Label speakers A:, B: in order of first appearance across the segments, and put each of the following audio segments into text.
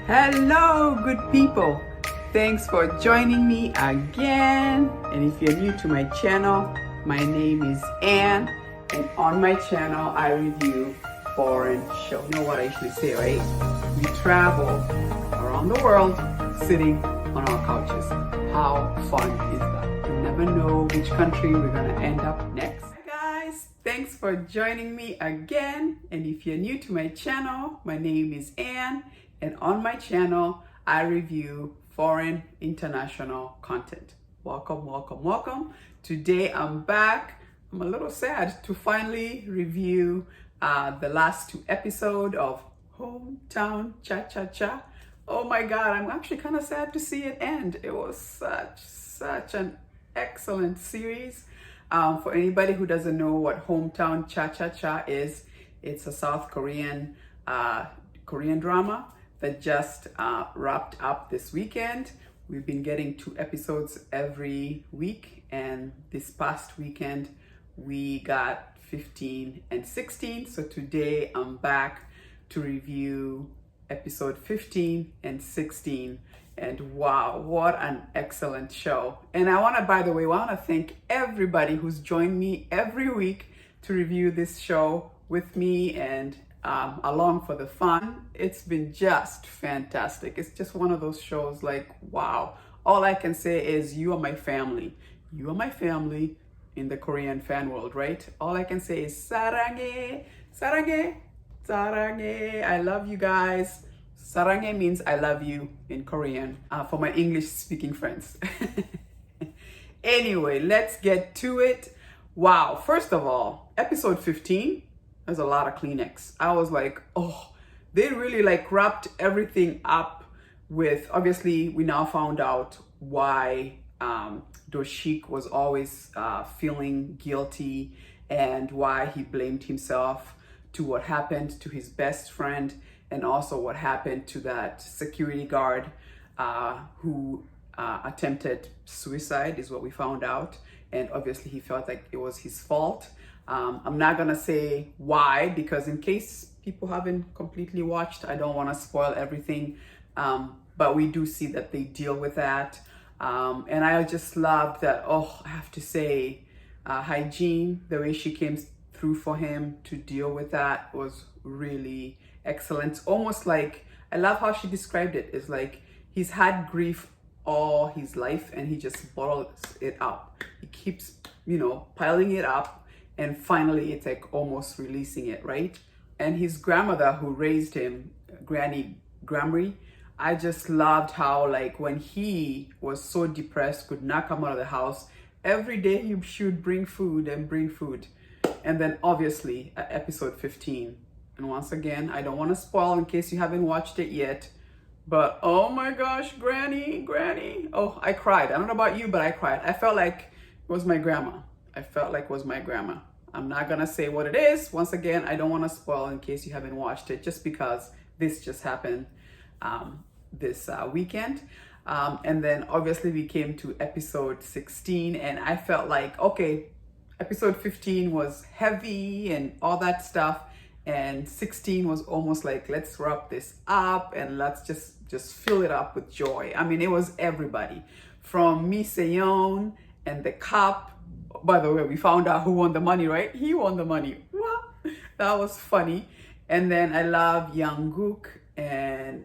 A: Hello, good people. Thanks for joining me again. And if you're new to my channel, my name is Anne, and on my channel, I review foreign shows. You know what I usually say, right? We travel around the world sitting on our couches. How fun is that? You never know which country we're gonna end up next. Hi guys, thanks for joining me again. And if you're new to my channel, my name is Anne, and on my channel, I review foreign international content. Welcome, welcome, welcome. Today I'm back. I'm a little sad to finally review the last two episodes of Hometown Cha-Cha-Cha. Oh my God, I'm actually kind of sad to see it end. It was such an excellent series. For anybody who doesn't know what Hometown Cha-Cha-Cha is, it's a South Korean drama that just wrapped up this weekend. We've been getting 2 episodes every week, and this past weekend we got 15 and 16. So today I'm back to review episode 15 and 16. And wow, what an excellent show. And I want to thank everybody who's joined me every week to review this show with me and along for the fun. It's been just fantastic. It's just one of those shows like, wow. All I can say is you are my family. You are my family in the Korean fan world, right? All I can say is 사랑해, 사랑해, 사랑해. I love you guys. 사랑해 means I love you in Korean for my English speaking friends. Anyway, let's get to it. Wow, first of all, episode 15, there's a lot of Kleenex. I was like, oh, they really like wrapped everything up with, obviously we now found out why Doshik was always feeling guilty and why he blamed himself to what happened to his best friend and also what happened to that security guard who attempted suicide is what we found out. And obviously he felt like it was his fault. I'm not gonna say why, because in case people haven't completely watched, I don't want to spoil everything. But we do see that they deal with that. And I just loved that, oh, I have to say, Hygiene, the way she came through for him to deal with that was really excellent. It's almost like, I love how she described it. It's like he's had grief all his life and he just bottles it up. He keeps, piling it up. And finally, it's like almost releasing it, right? And his grandmother who raised him, Granny Gramry, I just loved how like when he was so depressed, could not come out of the house, every day he should bring food. And then obviously at episode 15. And once again, I don't want to spoil in case you haven't watched it yet. But oh my gosh, Granny. Oh, I cried. I don't know about you, but I cried. I felt like it was my grandma. I'm not gonna say what it is. Once again, I don't want to spoil in case you haven't watched it, just because this just happened this weekend. And then obviously we came to episode 16 and I felt like, okay, episode 15 was heavy and all that stuff. And 16 was almost like, let's wrap this up and let's just fill it up with joy. I mean, it was everybody from Mi Seon and the cop. By the way, we found out who won the money, right? He won the money. That was funny. And then I love Young-gook and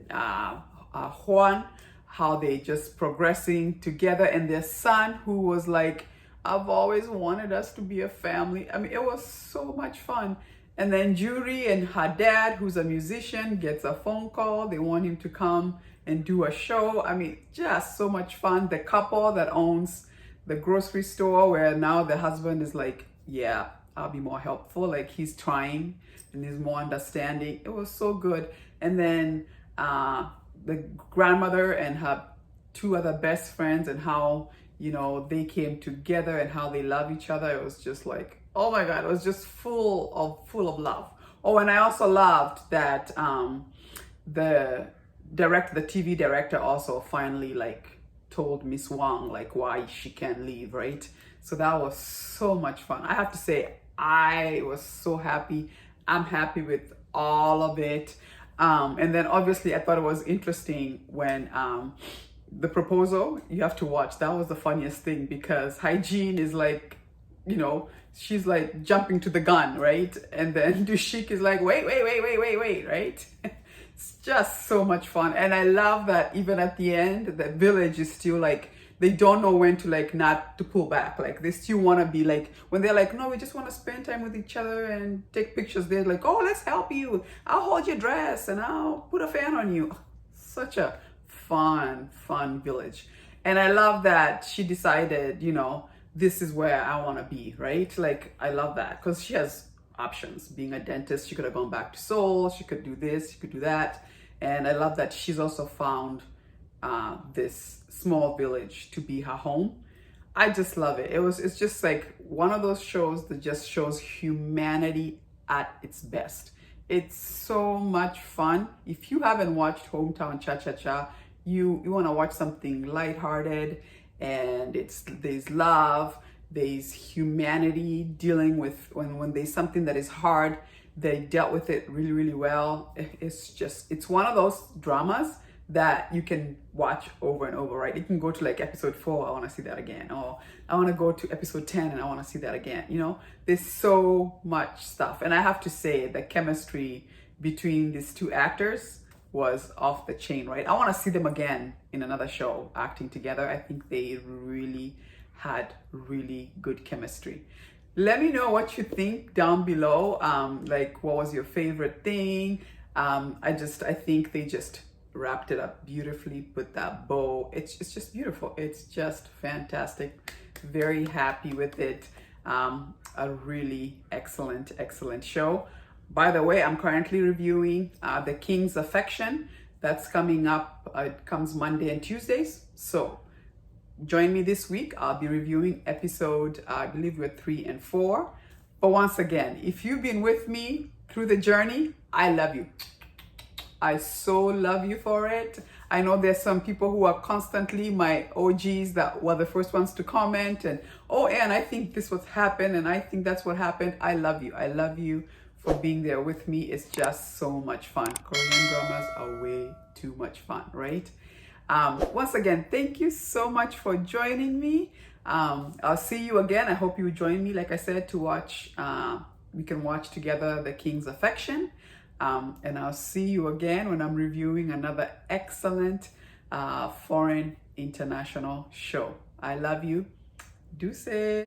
A: Hwan, how they just progressing together, and their son who was like, I've always wanted us to be a family. I mean, it was so much fun. And then Juri and her dad, who's a musician, gets a phone call. They want him to come and do a show. I mean, just so much fun. The couple that owns the grocery store, where now the husband is like, yeah, I'll be more helpful. Like he's trying and he's more understanding. It was so good. And then the grandmother and her 2 other best friends and how, they came together and how they love each other. It was just like, oh my God, it was just full of love. Oh, and I also loved that the TV director also finally like told Miss Wang like why she can't leave, right? So that was so much fun. I have to say, I was so happy. I'm happy with all of it. And then obviously I thought it was interesting when the proposal, you have to watch. That was the funniest thing because Hygiene is like, you know, she's like jumping to the gun, right? And then Dushik is like, wait, right? It's just so much fun. And I love that even at the end, the village is still like, they don't know when to like not to pull back. Like they still want to be like, when they're like, no, we just want to spend time with each other and take pictures. They're like, oh, let's help you. I'll hold your dress and I'll put a fan on you. Such a fun village. And I love that she decided, you know, this is where I want to be, right? Like, I love that because she has options. Being a dentist, she could have gone back to Seoul, she could do this, she could do that. And I love that she's also found this small village to be her home. I just love it. It's just like one of those shows that just shows humanity at its best. It's so much fun. If you haven't watched Hometown Cha Cha Cha, you want to watch something lighthearted, and there's love, there's humanity dealing with when there's something that is hard, they dealt with it really well. It's one of those dramas that you can watch over and over, right? You can go to like episode 4, I want to see that again, or I want to go to episode 10 and I want to see that again. You know, there's so much stuff. And I have to say the chemistry between these two actors was off the chain, right? I want to see them again in another show acting together. I think they really had really good chemistry. Let me know what you think down below. Like, what was your favorite thing? I think they just wrapped it up beautifully with that bow. It's just beautiful. It's just fantastic. Very happy with it. A really excellent show. By the way, I'm currently reviewing The King's Affection. That's coming up. It comes Monday and Tuesdays. So join me this week. I'll be reviewing episode, I believe we're 3 and 4. But once again, if you've been with me through the journey, I love you. I so love you for it. I know there's some people who are constantly my OGs that were the first ones to comment and, oh, and I think this what happened and I think that's what happened. I love you. I love you for being there with me. It's just so much fun. Korean dramas are way too much fun, right? Once again, thank you so much for joining me. I'll see you again. I hope you join me, like I said, to watch, we can watch together The King's Affection. And I'll see you again when I'm reviewing another excellent foreign international show. I love you. Deuces.